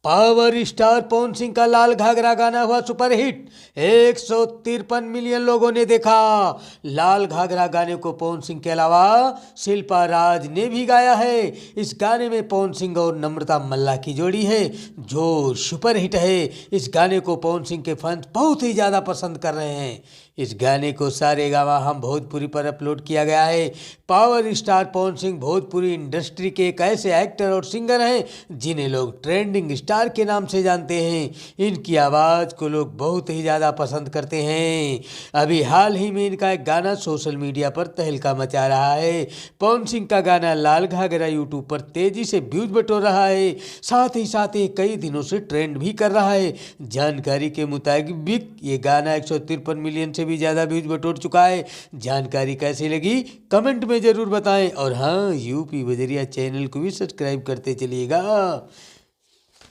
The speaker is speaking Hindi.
पावर स्टार पवन सिंह का लाल घाघरा गाना हुआ सुपरहिट। 153 मिलियन लोगों ने देखा। लाल घाघरा गाने को पवन सिंह के अलावा शिल्पा राज ने भी गाया है। इस गाने में पवन सिंह और नम्रता मल्ला की जोड़ी है जो सुपरहिट है। इस गाने को पवन सिंह के फैंस बहुत ही ज़्यादा पसंद कर रहे हैं। इस गाने को सारेगामा हम भोजपुरी पर अपलोड किया गया है। Power star Pawan Singh Bhojpuri industry के एक ऐसे एक्टर और सिंगर हैं जिन्हें लोग ट्रेंडिंग स्टार के नाम से जानते हैं। इनकी आवाज़ को लोग बहुत ही ज़्यादा पसंद करते हैं। अभी हाल ही में इनका एक गाना सोशल मीडिया पर तहलका मचा रहा है। पवन सिंह का गाना लाल घाघरा यूट्यूब पर तेज़ी से व्यूज बटोर रहा है। साथ ही कई दिनों से ट्रेंड भी कर रहा है। जानकारी के मुताबिक ये गाना 153 मिलियन से भी ज़्यादा व्यूज बटोर चुका है। जानकारी कैसी लगी कमेंट में ज़रूर बताएं और हाँ, यूपी बजरिया चैनल को भी सब्सक्राइब करते चलिएगा।